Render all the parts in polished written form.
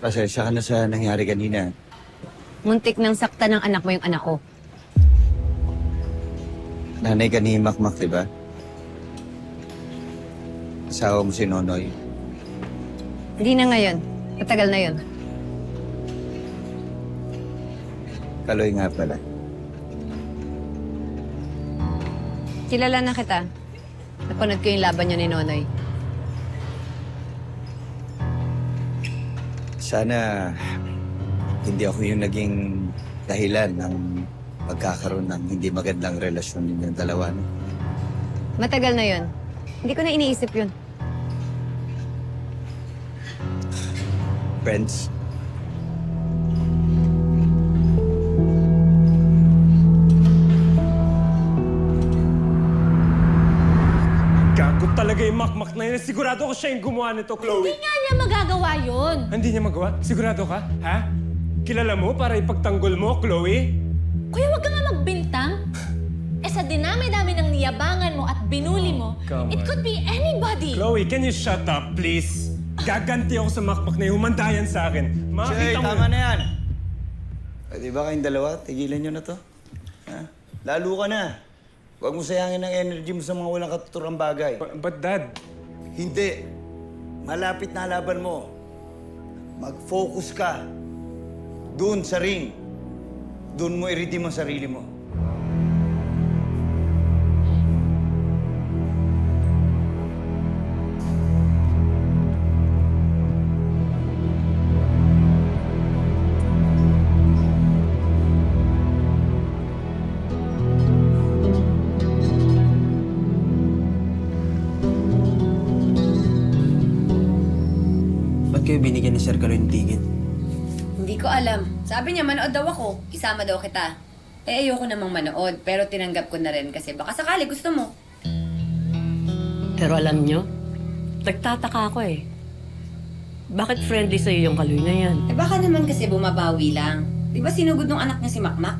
Pasensya ka na sa nangyari kanina. Muntik nang sakta ng anak mo yung anak ko. Nanay ka ni Makmak, di ba? Asawa mo si Nonoy. Hindi na ngayon. Matagal na yun. Kaloy nga pala. Kilala na kita. Napanood ko yung laban niyo ni Nonoy. Sana hindi ako yung naging dahilan ng pagkakaroon ng hindi magandang relasyon ninyong dalawa. No? Matagal na yun. Hindi ko na iniisip yun. Friends, Gago talaga yung makmak na yun. Sigurado ko siya yung gumawa nito, Chloe. Hindi nga niya magagawa yun. Hindi niya magawa? Sigurado ka? Ha? Kilala mo para ipagtanggol mo, Chloe? Kuya, wag ka nga magbintang. Sa dinami-dami ng niyabangan mo at binuli mo, come it on. could be anybody. Chloe, can you shut up, please? Gaganti ako sa makmak na yun. Humanda yan sa akin. Jay, Makita mo tama na yan. Pwede ba kayong dalawa? Tigilan nyo na to. Ha? Lalo ka na. Huwag mo sayangin ang energy mo sa mga walang katuturang bagay. But Dad, Hindi. Malapit na laban mo. Mag-focus ka. Doon sa ring. Doon mo i-redeem ang sarili mo. Ba't kayo binigyan ni Sir Kaloy ng ticket? Hindi ko alam. Sabi niya, manood daw ako. Isama daw kita. Eh, ayoko namang manood, pero tinanggap ko na rin kasi baka sakali gusto mo. Pero alam nyo, nagtataka ako eh. Bakit friendly sa'yo yung Kaloy na yan? Eh, baka naman kasi bumabawi lang. Di ba sinugod ng anak niya si Makmak?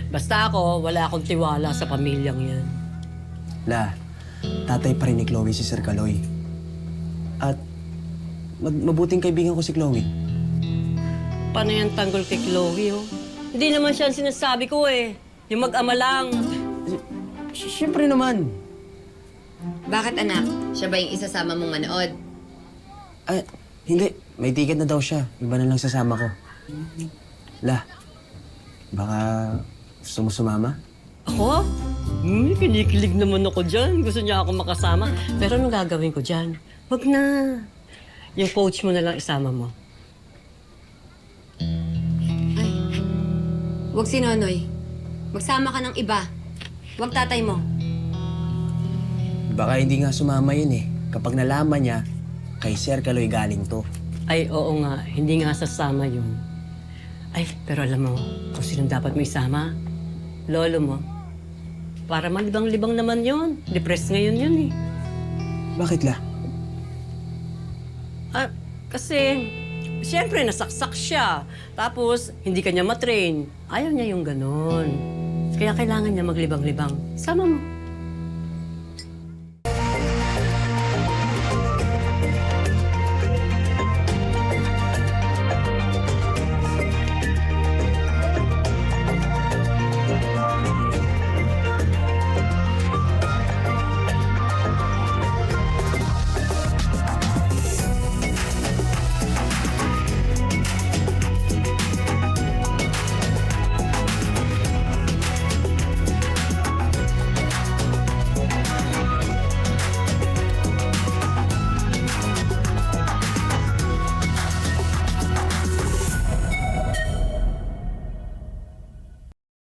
Basta ako, wala akong tiwala sa pamilyang yan. La, tatay pa rin ni Chloe si Sir Kaloy. At mabuting kaibigan ko si Chloe. Paano yan tanggol kay Chloe, oh? Hindi naman siya ang sinasabi ko eh. Yung mag-ama lang. Siyempre naman. Bakit anak? Siya ba yung isasama mong manood? Ah, hindi. May ticket na daw siya. Iba na lang sasama ko. La, baka gusto mo sumama? Ako? Kinikilig naman ako dyan. Gusto niya ako makasama. Pero anong gagawin ko dyan? Wag na. Yung coach mo na lang isama mo. Huwag si Nonoy. Magsama ka ng iba. Huwag tatay mo. Baka hindi nga sumama yun eh. Kapag nalaman niya, kay Sir Kaloy galing to. Ay, oo nga. Hindi nga sasama yun. Ay, pero alam mo, kung sino dapat mo isama? Lolo mo. Para malibang-libang naman yun. Depressed ngayon yun eh. Bakit la? Ah, kasi, siyempre, nasaksak siya. Tapos, hindi kanya matrain. Ayaw niya yung ganon. Kaya kailangan niya maglibang-libang. Sama mo.